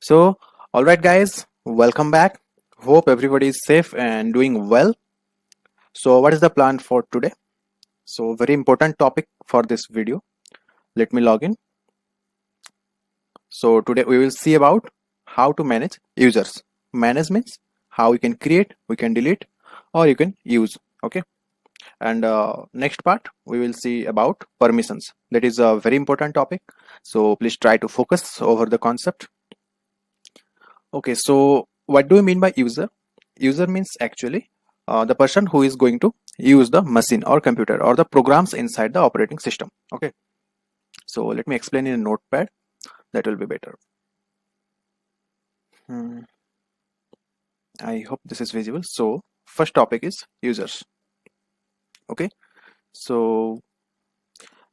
So, all right, guys, welcome back. Hope everybody is safe and doing well. So, what is the plan for today? So, very important topic for this video. Let me log in. So, today we will see about how to manage users. Manage means how you can create, we can delete, or you can use. Okay. And next part we will see about permissions. That is a very important topic. So, please try to focus over the concept. Okay, so what do you mean by user? User means actually the person who is going to use the machine or computer or the programs inside the operating system. Okay, so let me explain in a notepad, that will be better. I hope this is visible. So first topic is users. Okay, so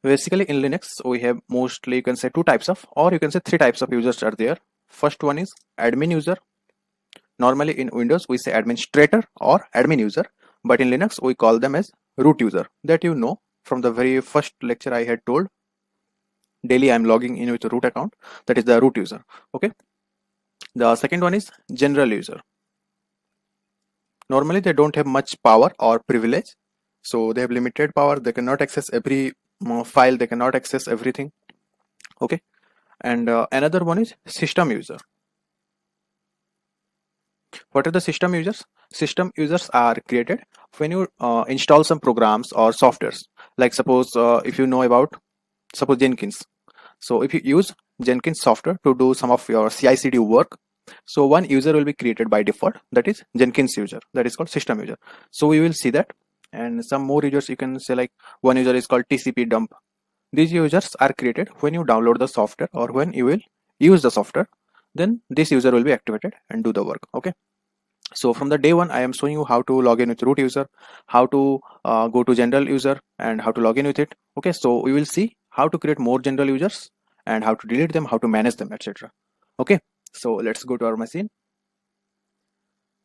basically in Linux we have mostly, you can say, two types of, or you can say three types of users are there. First one is admin user. Normally in Windows we say administrator or admin user, but in Linux we call them as root user. That you know from the very first lecture I had told. Daily I'm logging in with a root account. That is the root user. Okay. The second one is general user. Normally they don't have much power or privilege. So they have limited power. They cannot access every file. They cannot access everything. Okay. And another one is system user. What are the system users? System users are created when you install some programs or softwares. Like suppose if you know about, suppose Jenkins. So if you use Jenkins software to do some of your CI/CD work, so one user will be created by default. That is Jenkins user. That is called system user. So we will see that, and some more users you can say, like one user is called TCP dump. These users are created when you download the software or when you will use the software. Then this user will be activated and do the work. Okay. So from the day one, I am showing you how to log in with root user, how to go to general user, and how to log in with it. Okay, so we will see how to create more general users and how to delete them, how to manage them, etc. Okay, so let's go to our machine.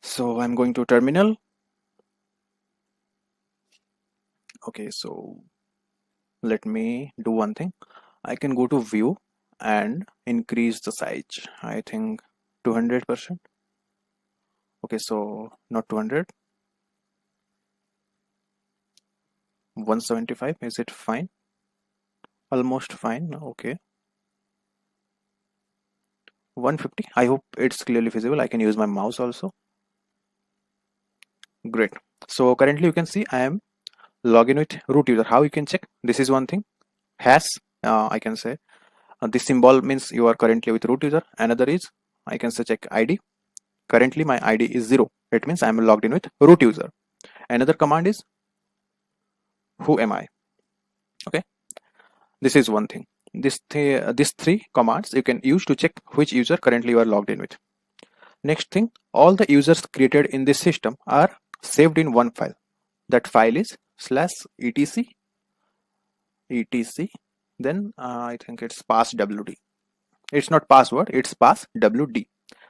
So I'm going to terminal. Okay, so let me do one thing. I can go to view and increase the size. I think 200%. Okay, so not 200, 175. Is it fine? Almost fine. Okay. 150. I hope it's clearly visible. I can use my mouse also. Great. So currently you can see I am login with root user. How you can check? This is one thing. Hash, I can say this symbol means you are currently with root user. Another is, I can say, check ID. Currently my ID is 0. It means I am logged in with root user. Another command is who am I? Okay. This is one thing. These three commands you can use to check which user currently you are logged in with. Next thing, all the users created in this system are saved in one file. That file is /etc, then I think it's passwd. It's not password, it's passwd.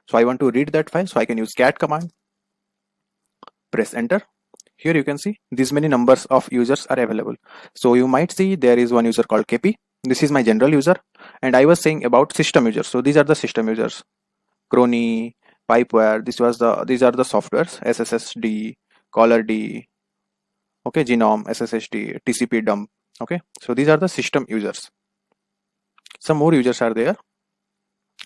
So I want to read that file, so I can use cat command, press enter. Here you can see these many numbers of users are available. So you might see there is one user called KP. This is my general user, and I was saying about system users. So these are the system users: Crony, Pipewire. These are the softwares: SSSD, CallerD, okay, Genome, SSHD, TCP dump. Okay, so these are the system users. Some more users are there.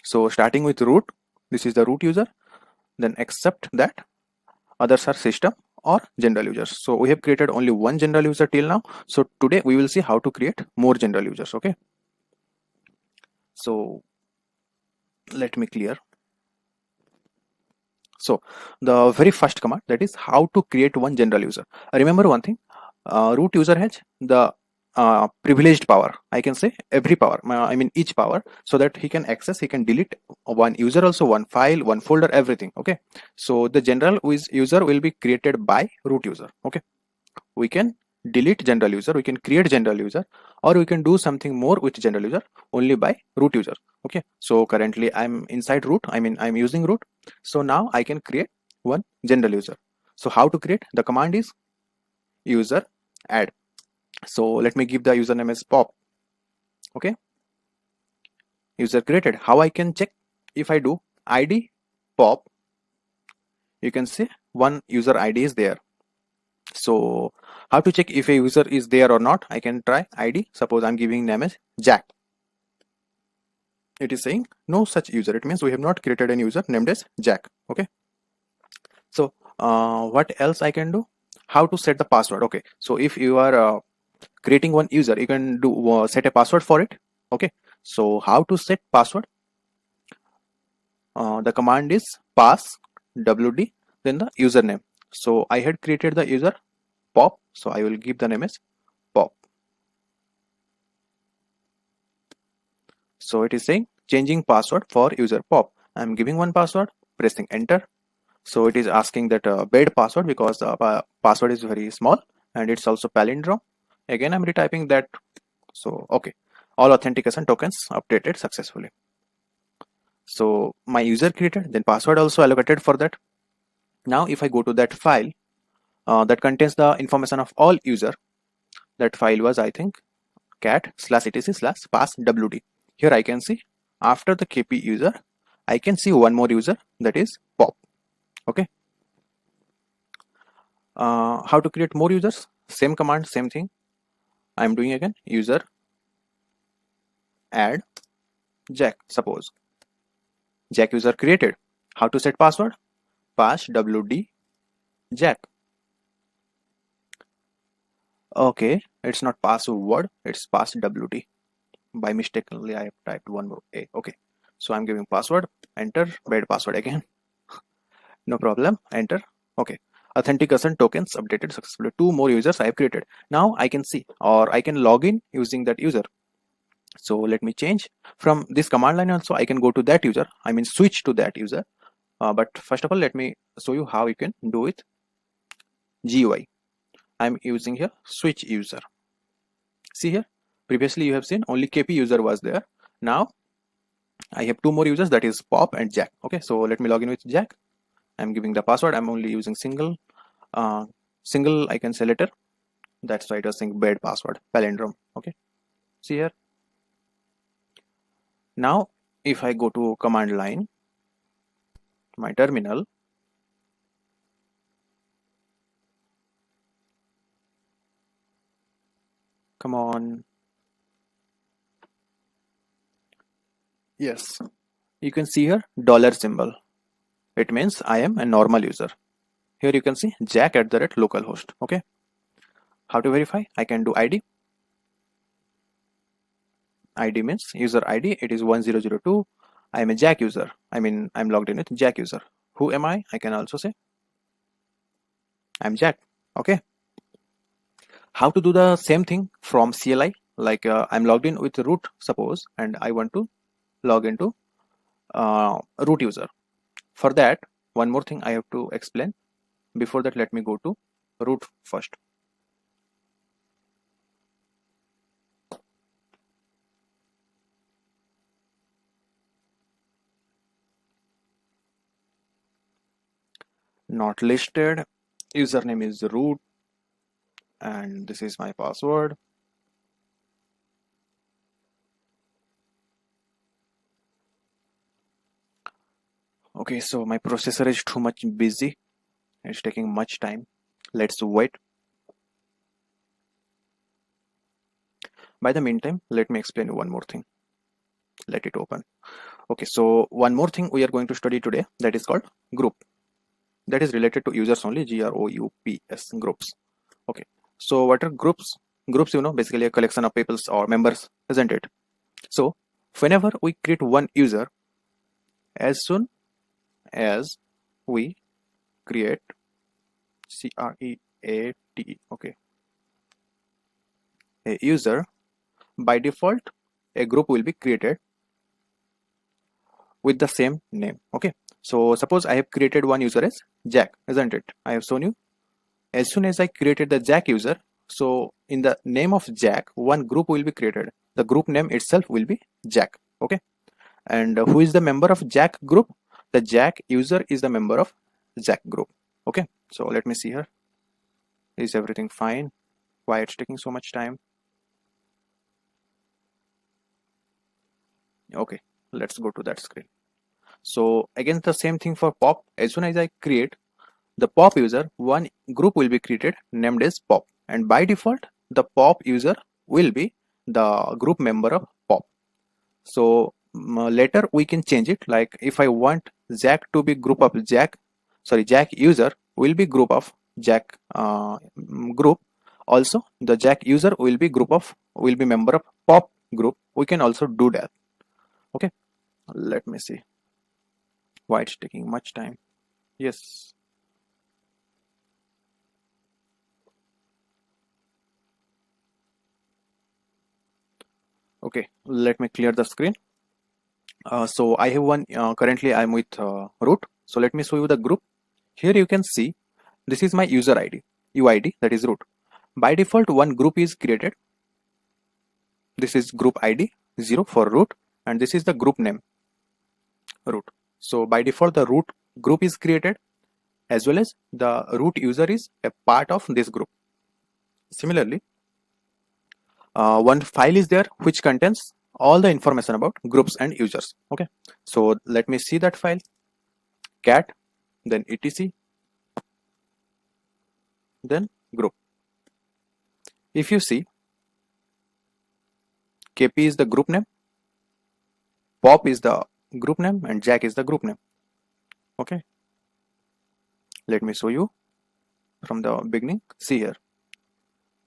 So starting with root, this is the root user. Then except that, others are system or general users. So we have created only one general user till now. So today we will see how to create more general users. Okay, so let me clear. So the very first command, that is how to create one general user. Remember one thing, root user has the privileged power. I can say every power, I mean each power, so that he can access, he can delete one user also, one file, one folder, everything. Okay, so the general user will be created by root user. Okay, we can delete general user, we can create general user, or we can do something more with general user only by root user. Okay, so currently I'm inside root, I mean I'm using root. So now I can create one general user. So how to create? The command is user add. So let me give the username as pop. Okay, user created. How I can check? If I do ID pop, you can see one user ID is there. So how to check if a user is there or not? I can try ID. Suppose I'm giving name as Jack. It is saying no such user. It means we have not created any user named as Jack. Okay. So what else I can do? How to set the password? Okay. So if you are creating one user, you can do set a password for it. Okay. So how to set password? The command is pass wd then the username. So I had created the user pop, so I will give the name as pop. So it is saying changing password for user pop. I'm giving one password, pressing enter. So it is asking that bad password because the password is very small and it's also palindrome. Again I'm retyping that. So okay, all authentication tokens updated successfully. So my user created, then password also allocated for that. Now if I go to that file that contains the information of all user, that file was I think cat/etc/passwd. Here I can see after the kp user I can see one more user, that is pop. Okay. How to create more users? Same command, same thing. I'm doing again user add Jack. Suppose Jack user created. How to set password? Pass wd Jack. Okay, it's not password, it's pass wd. By mistakenly I have typed one more a. Okay, so I'm giving password, enter, bad password again. No problem, enter. Okay, authentication tokens updated successfully. Two more users I have created. Now I can see or I can log in using that user. So let me change from this command line also. I can go to that user, I mean switch to that user. But first of all, let me show you how you can do it. GUI. I'm using here switch user. See here, previously you have seen only KP user was there. Now I have two more users, that is Pop and Jack. Okay, so let me log in with Jack. I'm giving the password. I'm only using single I can say letter. That's why it was saying bad password, palindrome. Okay, see here. Now if I go to command line, my terminal, come on. Yes, you can see here dollar symbol. It means I am a normal user. Here you can see Jack at the rate localhost. Okay, how to verify? I can do ID. ID means user ID. It is 1002. I am a Jack user. I mean I'm logged in with Jack user. Who am I? I can also say I'm Jack. Okay, how to do the same thing from CLI? Like I'm logged in with root, suppose, and I want to log into root user. For that, one more thing I have to explain. Before that, let me go to root first. Not listed. Username is root, and this is my password. Okay, so my processor is too much busy. It's taking much time. Let's wait. By the meantime, let me explain you one more thing. Let it open. Okay, so one more thing we are going to study today, that is called group. That is related to users only, groups, groups. Okay, so what are groups? Groups, you know, basically a collection of peoples or members, isn't it? So whenever we create one user, as soon as we create create, okay, a user, by default a group will be created with the same name. Okay, so suppose I have created one user as Jack, isn't it? I have shown you. As soon as I created the Jack user, so in the name of Jack, one group will be created. The group name itself will be Jack. Okay, and who is the member of Jack group? The Jack user is the member of Jack group. Okay, so let me see here. Is everything fine? Why it's taking so much time? Okay, let's go to that screen. So again the same thing for pop. As soon as I create the pop user, one group will be created named as pop, and by default the pop user will be the group member of pop. So later we can change it, like if I want Jack to be group of Jack, sorry, Jack user will be group of Jack group. Also the Jack user will be member of pop group. We can also do that. Okay, let me see why it's taking much time. Yes. Okay, let me clear the screen. So I have one, currently I'm with root. So let me show you the group. Here you can see this is my user ID, UID, that is root. By default, one group is created. This is group ID 0 for root, and this is the group name root. So by default, the root group is created, as well as the root user is a part of this group. Similarly, one file is there which contains all the information about groups and users. Okay, so let me see that file. Cat, then etc, then group. If you see, KP is the group name, pop is the group name, and Jack is the group name. Okay, let me show you from the beginning. See here,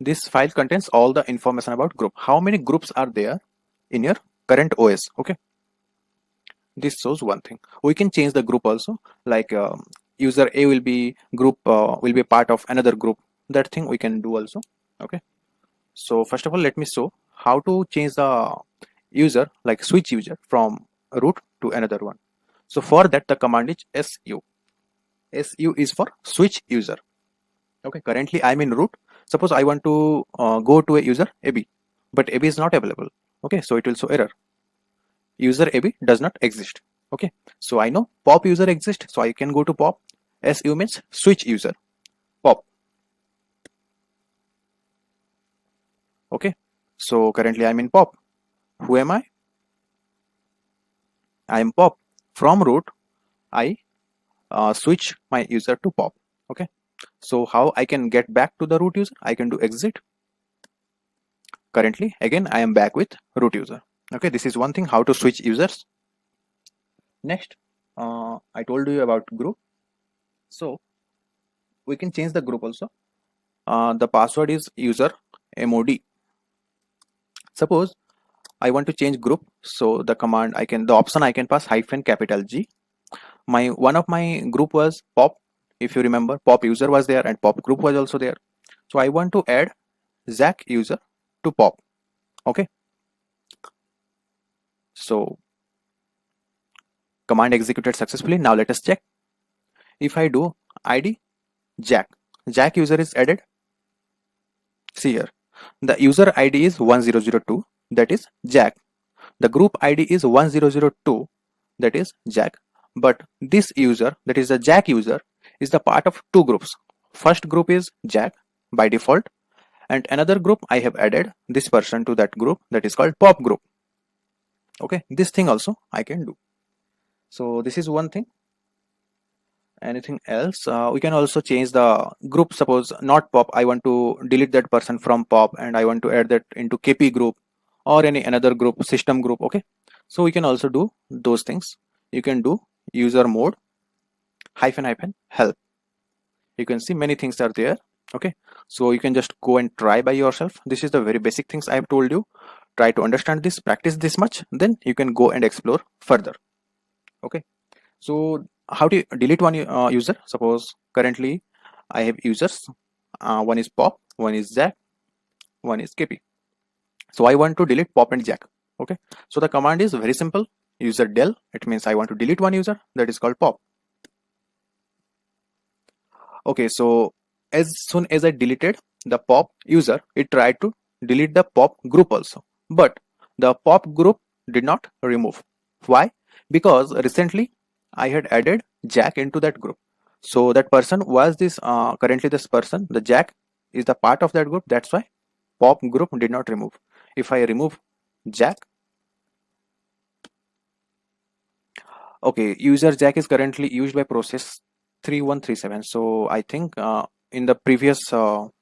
this file contains all the information about group. How many groups are there in your current OS? Okay, this shows one thing. We can change the group also, like user A will be group, will be part of another group. That thing we can do also. Okay, so first of all, let me show how to change the user, like switch user from root to another one. So for that, the command is su. Su is for switch user. Okay, currently I'm in root. Suppose I want to go to a user AB, but AB is not available. Okay, so it will show error. User AB does not exist. Okay, so I know pop user exists, so I can go to pop. Su means switch user, pop. Okay, so currently I'm in pop. Who am I? I am pop. From root, I switch my user to pop. Okay, so how I can get back to the root user? I can do exit. Currently again I am back with root user. Okay, this is one thing, how to switch users. Next, I told you about group, so we can change the group also. The password is user mod. Suppose I want to change group, so the command the option I can pass hyphen capital G. One of my group was pop. If you remember, pop user was there and pop group was also there. So I want to add Jack user to pop. Okay, so command executed successfully. Now let us check. If I do ID Jack, Jack user is added. See here, the user ID is 1002, that is Jack. The group ID is 1002, that is Jack. But this user, that is the Jack user, is the part of two groups. First group is Jack by default, and another group I have added this person to that group, that is called pop group. Okay, this thing also I can do. So this is one thing. Anything else? We can also change the group. Suppose not pop, I want to delete that person from pop and I want to add that into KP group or any another group, system group. Okay, so we can also do those things. You can do user mode hyphen hyphen help. You can see many things are there. Okay, so you can just go and try by yourself. This is the very basic things I have told you. Try to understand this, practice this much, then you can go and explore further. Okay, so how do you delete one user? Suppose currently I have users, one is pop, one is Jack, one is KP. So I want to delete pop and Jack. Okay, so the command is very simple, user del. It means I want to delete one user, that is called pop. Okay, so as soon as I deleted the pop user, it tried to delete the pop group also, but the pop group did not remove. Why? Because recently I had added Jack into that group. So that person was this, currently this person, the Jack is the part of that group. That's why pop group did not remove. If I remove Jack, Okay, user Jack is currently used by process 3137. So I think in the previous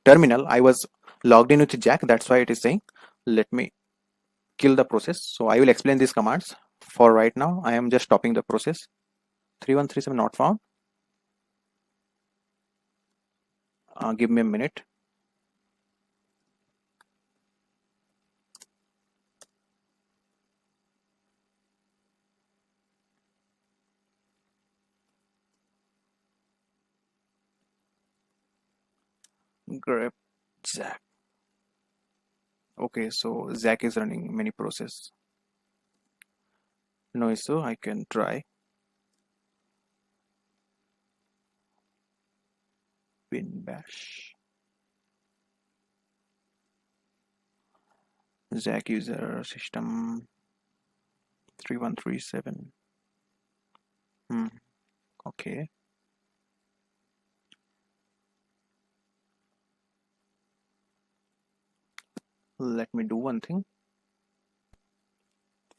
terminal I was logged in with Jack. That's why it is saying let me kill the process. So I will explain these commands. For right now, I am just stopping the process. 3137 not found. Give me a minute. Grep Jack. Okay, so Jack is running many process. No issue, I can try. Bin bash. Jack user system 3137. Okay. Let me do one thing.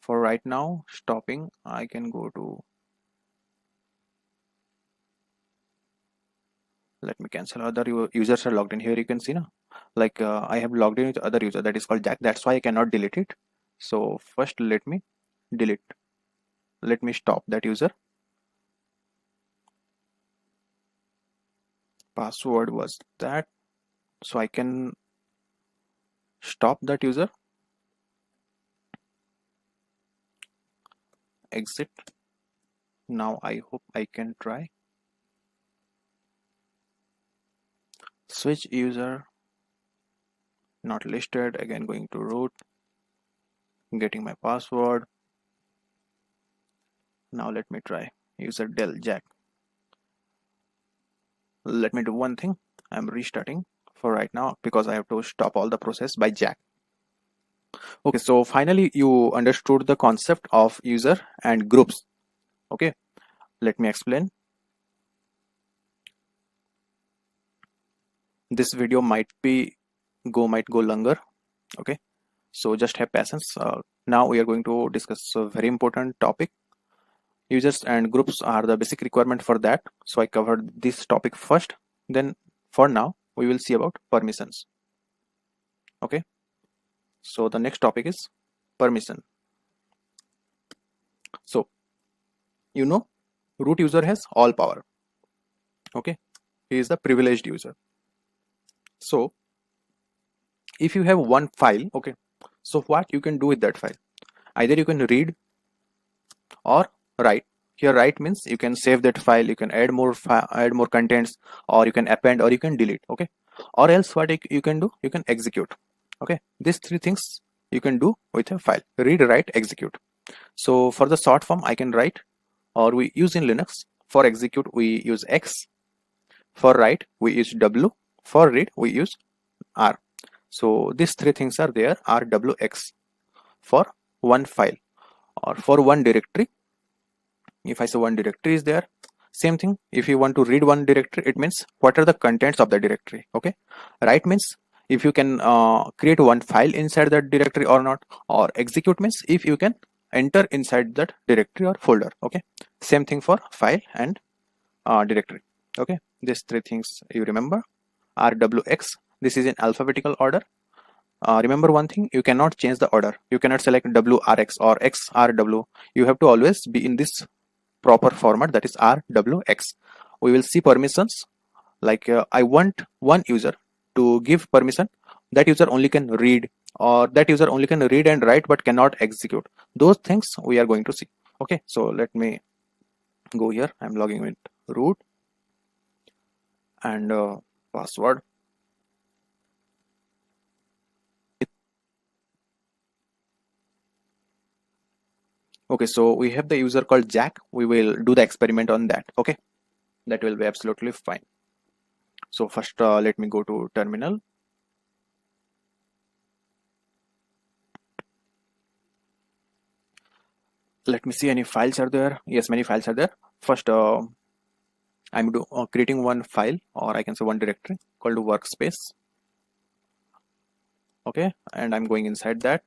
For right now, stopping, I can go to, let me cancel other users are logged in. Here you can see now, like I have logged in with other user that is called Jack. That's why I cannot delete it. So first let me delete. Let me stop that user. Password was that. So I can stop that user. Exit. Now I hope I can try. Switch user. Not listed. Again going to root. Getting my password. Now let me try. User del Jack. Let me do one thing. I'm restarting for right now because I have to stop all the process by Jack. Okay, so finally you understood the concept of user and groups. Okay, let me explain. This video might go longer. Okay, so just have patience. Now we are going to discuss a very important topic. Users and groups are the basic requirement for that. So I covered this topic first. Then for now we will see about permissions. Okay, so the next topic is permission. So root user has all power. Okay, he is the privileged user. So if you have one file, okay, so what you can do with that file? Either you can read or write. Here write means you can save that file, you can add more contents, or you can append, or you can delete. Okay, or else what you can do, you can execute. Okay, these three things you can do with a file: read, write, execute. So for the short form I can write, or we use in Linux. For execute we use X, for write we use W, for read we use R. So these three things are there, RWX, for one file or for one directory. If I say one directory is there, same thing. If you want to read one directory, it means what are the contents of the directory. Okay, write means if you can create one file inside that directory or not, or execute means if you can enter inside that directory or folder. Okay, same thing for file and directory. Okay, these three things you remember. RWX, this is in alphabetical order. Remember one thing, you cannot change the order. You cannot select WRX or XRW. You have to always be in this proper format, that is RWX. We will see permissions, like I want one user to give permission. That user only can read, or that user only can read and write but cannot execute. Those things we are going to see. Okay, so let me go here. I'm logging with root and password. Okay, so we have the user called Jack. We will do the experiment on that. Okay, that will be absolutely fine. So first let me go to terminal. Let me see any files are there. Yes, many files are there. First I'm creating one file, or I can say one directory called workspace. Okay, and I'm going inside that.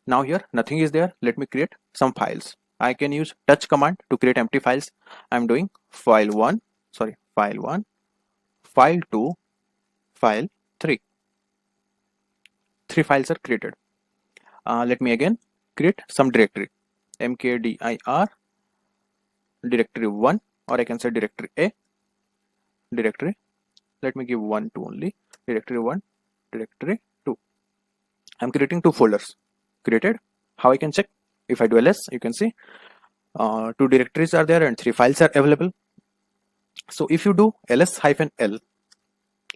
Now here nothing is there. Let me create some files. I can use touch command to create empty files. I'm doing file1, file2, file3. Three files are created. Let me again create some directory. mkdir directory 1, or I can say directory A, directory, let me give 1 to only, directory 1, directory 2. I'm creating two folders. Created. How I can check? If I do ls, you can see two directories are there and three files are available. So if you do ls-l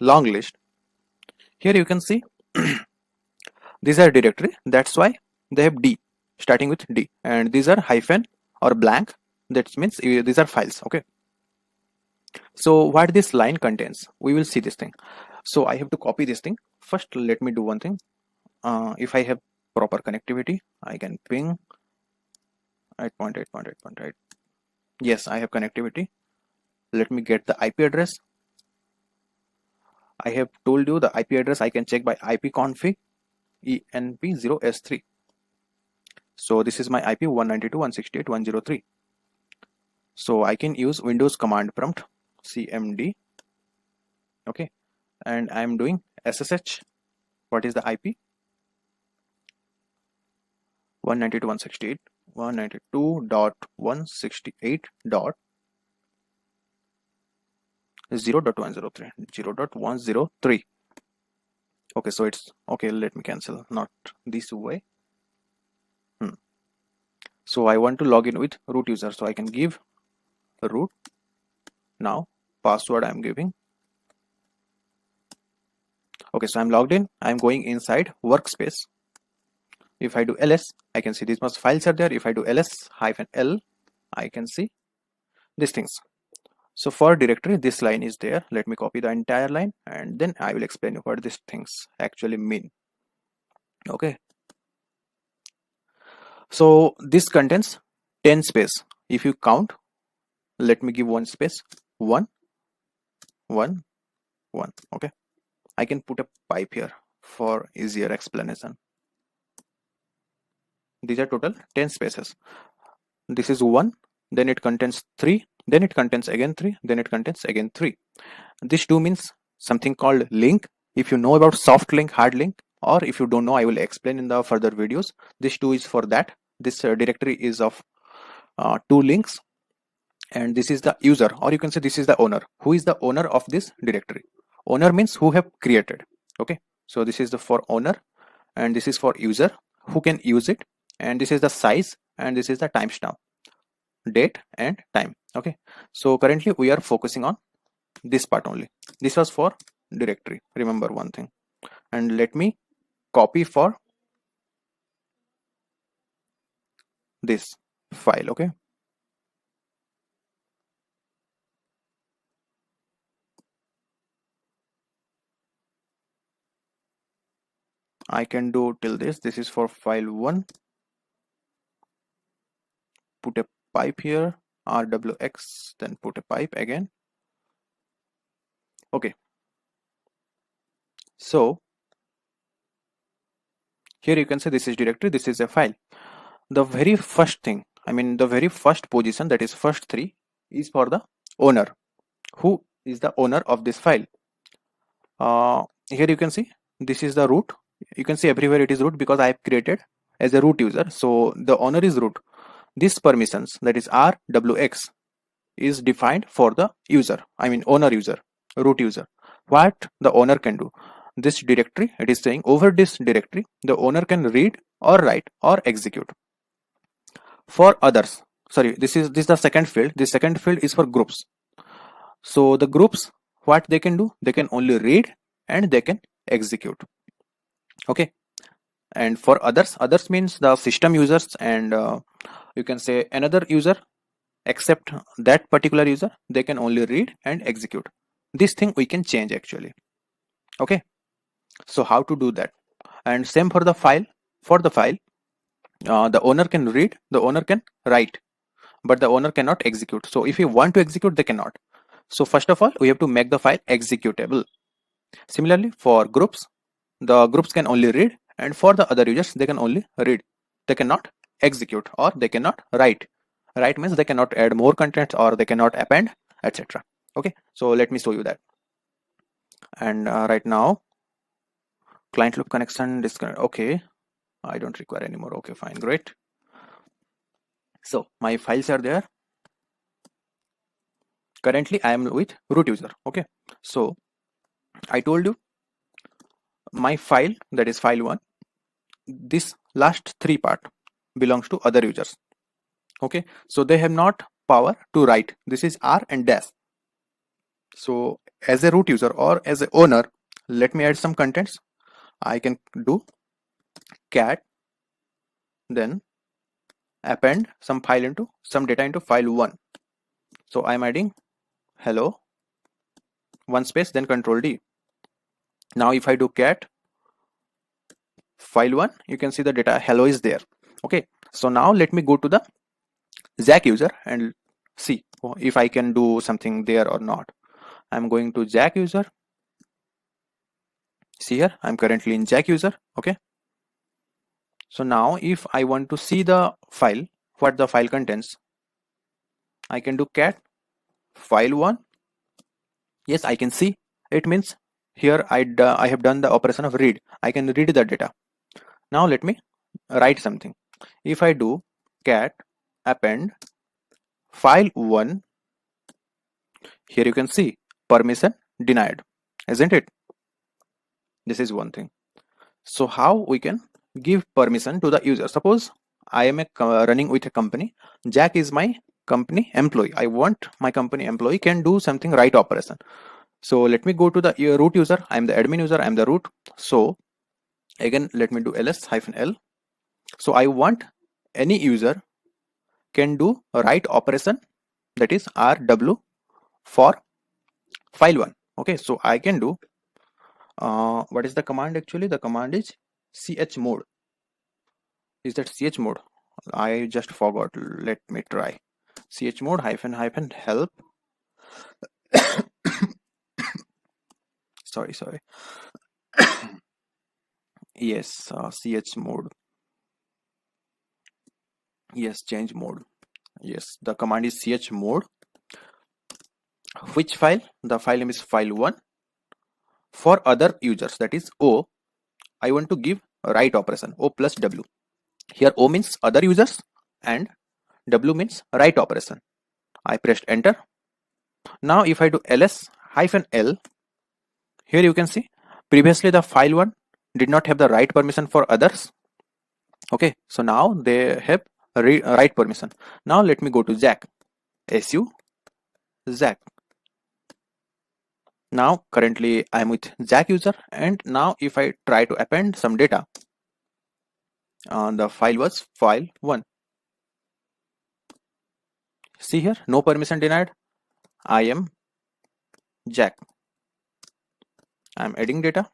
long list, here you can see these are directory, that's why they have D, starting with D, and these are hyphen or blank, that means these are files. Okay, so what this line contains, we will see this thing. So I have to copy this thing. First let me do one thing. If I have proper connectivity, I can ping 8.8.8.8. Yes, I have connectivity. Let me get the IP address. I have told you the IP address I can check by ipconfig enp0s3. So this is my IP 192.168.103. So I can use Windows command prompt cmd. Okay, and I am doing SSH. What is the IP? 192.168, 192.168.0.103, 0.103. Okay, so it's okay. Let me cancel, not this way. So I want to log in with root user, so I can give root. Now password I'm giving. Okay, so I'm logged in. I'm going inside workspace. If I do ls, I can see these much files are there. If I do ls-l, I can see these things. So for directory, this line is there. Let me copy the entire line and then I will explain you what these things actually mean. Okay, so this contains 10 space. If you count, let me give one space, 1 1 1. Okay, I can put a pipe here for easier explanation. These are total 10 spaces. This is 1, then it contains 3, then it contains again 3, then it contains again 3. This 2 means something called link. If you know about soft link, hard link, or if you don't know, I will explain in the further videos. This 2 is for that. This directory is of 2 links, and this is the user, or you can say this is the owner. Who is the owner of this directory? Owner means who have created. Okay, so this is the for owner, and this is for user who can use it, and this is the size, and this is the timestamp, date and time. Okay, so currently we are focusing on this part only. This was for directory, remember one thing. And let me copy for this file. Okay, I can do till this. This is for file 1. Put a pipe here, rwx, then put a pipe again. Okay, so here you can say this is directory, this is a file. The very first thing, I mean the very first position, that is first 3, is for the owner. Who is the owner of this file? Here you can see this is the root. You can see everywhere it is root because I have created as a root user, so the owner is root. This permissions, that is rwx, is defined for the user, I mean owner user, root user. What the owner can do, this directory, it is saying over this directory the owner can read or write or execute. For others, sorry, this is the second field. This second field is for groups. So the groups, what they can do, they can only read and they can execute. Okay, and for others means the system users, and you can say another user except that particular user, they can only read and execute. This thing we can change actually. Okay, so how to do that? And same for the file. For the file, the owner can read, the owner can write, but the owner cannot execute. So if you want to execute, they cannot. So first of all, we have to make the file executable. Similarly, for groups, the groups can only read, and for the other users, they can only read, they cannot execute or they cannot write. Write means they cannot add more contents or they cannot append, etc. Okay, so let me show you that. And right now client loop connection disconnect. Okay, I don't require anymore. Okay, fine, great. So my files are there. Currently I am with root user. Okay, so I told you my file, that is file 1, this last 3 part belongs to other users. Okay, so they have not power to write. This is R and dash. So as a root user or as a owner, let me add some contents. I can do cat, then append some data into file 1. So I'm adding hello, one space, then control D. Now if I do cat file 1, you can see the data hello is there. Okay, so now let me go to the Jack user and see if I can do something there or not. I'm going to Jack user. See here, I'm currently in Jack user. Okay, so now if I want to see the file, what the file contains, I can do cat file 1. Yes, I can see. It means here I have done the operation of read. I can read the data. Now let me write something. If I do cat append file 1, here you can see permission denied, isn't it? This is one thing. So how we can give permission to the user? Suppose I am running with a company. Jack is my company employee. I want my company employee can do something write operation. So let me go to the root user. I'm the admin user. I'm the root. So again, let me do ls-l. So I want any user can do a write operation, that is rw for file 1. Okay, so I can do what is the command actually? The command is chmod. Is that chmod? I just forgot. Let me try. Chmod -- help. sorry. Yes, chmod. Yes, change mode. Yes, the command is chmod. Which file? The file name is file 1. For other users, that is O, I want to give write operation, O plus W. Here O means other users and W means write operation. I pressed enter. Now if I do ls-l, here you can see previously the file 1 did not have the write permission for others. Okay, so now they have write permission. Now let me go to Jack. su Jack. Now currently I am with Jack user, and now if I try to append some data, the file was file 1. See here, no permission denied. I am Jack. I am adding data,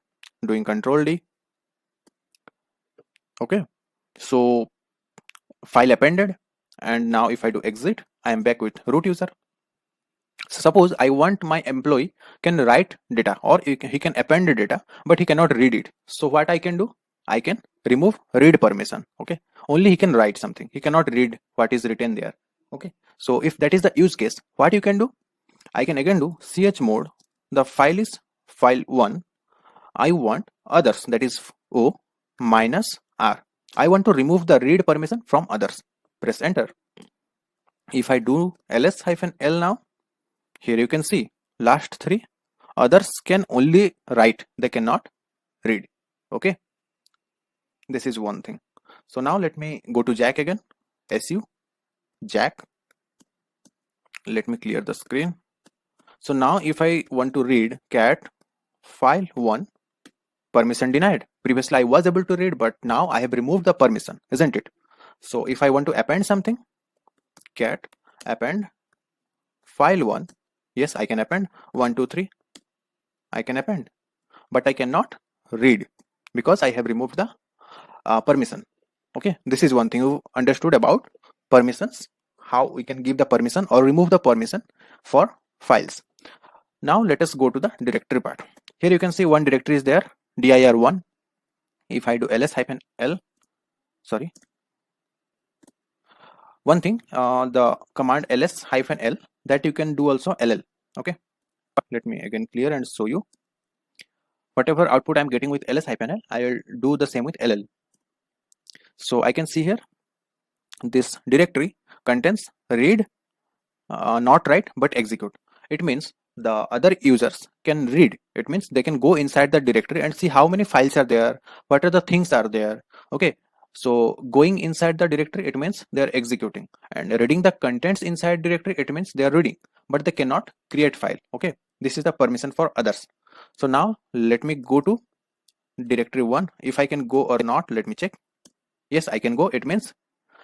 doing control D. Okay, so file appended, and now if I do exit, I am back with root user. So suppose I want my employee can write data or he can append data, but he cannot read it. So what I can do? I can remove read permission. Okay, only he can write something. He cannot read what is written there. Okay, so if that is the use case, what you can do? I can again do chmod. The file is file 1. I want others, that is O minus R. I want to remove the read permission from others. Press enter. If I do ls-l now, here you can see last 3 others can only write, they cannot read. Okay, this is one thing. So now let me go to Jack again. su Jack. Let me clear the screen. So now if I want to read cat file 1, permission denied. Previously I was able to read, but now I have removed the permission, isn't it? So if I want to append something, cat append file 1. Yes, I can append 1, 2, 3. I can append, but I cannot read because I have removed the permission. Okay, this is one thing you understood about permissions, how we can give the permission or remove the permission for files. Now let us go to the directory part. Here you can see one directory is there, dir1. If I do ls-l, sorry, one thing, the command ls-l, that you can do also ll. Okay, let me again clear and show you. Whatever output I'm getting with ls-l, I will do the same with ll. So I can see here this directory contains read, not write but execute. It means the other users can read. It means they can go inside the directory and see how many files are there, what are the things are there. Okay, so going inside the directory, it means they are executing, and reading the contents inside directory, it means they are reading, but they cannot create file. Okay, this is the permission for others. So now let me go to directory 1. If I can go or not, let me check. Yes, I can go. It means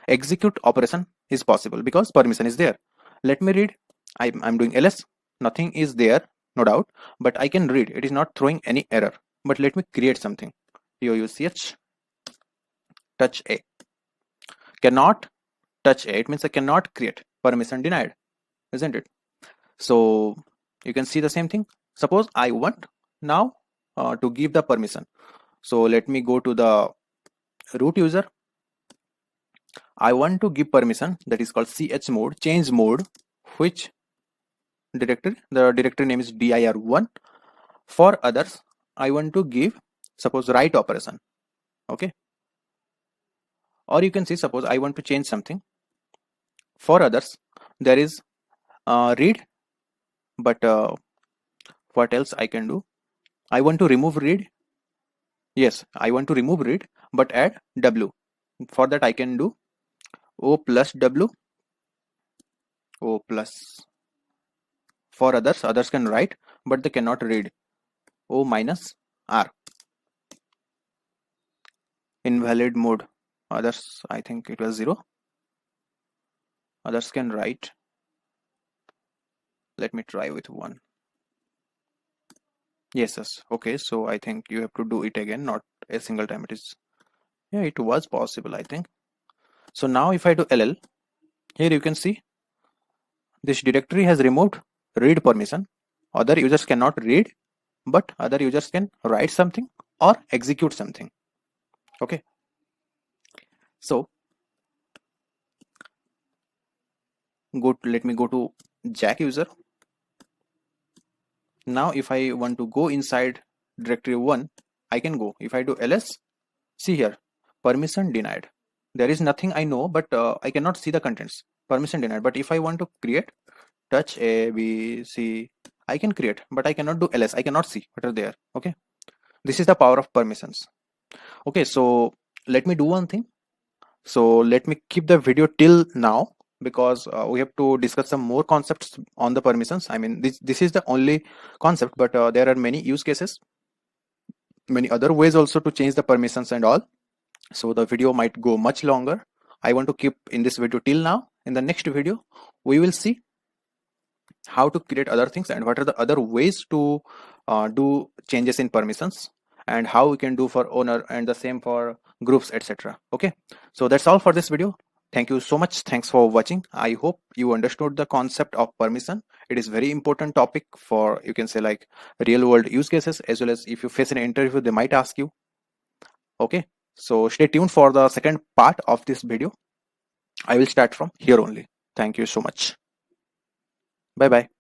execute operation is possible because permission is there. Let me read. I'm doing ls. Nothing is there, no doubt, but I can read. It is not throwing any error. But let me create something. touch touch a. Cannot touch a. It means I cannot create. Permission denied, isn't it? So you can see the same thing. Suppose I want now to give the permission. So let me go to the root user. I want to give permission, that is called chmod, change mode, which directory? The directory name is dir1. For others, I want to give, suppose, write operation. Okay, or you can see, suppose I want to change something. For others, there is read, but what else I can do? I want to remove read. Yes, I want to remove read, but add w. For that, I can do o plus w, o plus. For others can write, but they cannot read. O minus r. Invalid mode. Others, I think it was 0. Others can write. Let me try with 1. Yes. Okay, so I think you have to do it again, not a single time. It is, yeah, it was possible, I think. So now if I do ll, here you can see this directory has removed read permission. Other users cannot read, but other users can write something or execute something. Okay, so let me go to jack user. Now if I want to go inside directory 1, I can go. If I do ls, see here, permission denied. There is nothing I know, but I cannot see the contents. Permission denied. But if I want to create touch a, b, c, I can create, but I cannot do ls. I cannot see what are there. Okay, this is the power of permissions. Okay, so let me do one thing. So let me keep the video till now, because we have to discuss some more concepts on the permissions. I mean, this is the only concept, but there are many use cases, many other ways also to change the permissions and all. So the video might go much longer. I want to keep in this video till now. In the next video, we will see how to create other things and what are the other ways to do changes in permissions, and how we can do for owner and the same for groups, etc. Okay, so that's all for this video. Thank you so much. Thanks for watching. I hope you understood the concept of permission. It is very important topic for, you can say, like real world use cases, as well as if you face an interview, they might ask you. Okay, so stay tuned for the second part of this video. I will start from here only. Thank you so much. Bye bye.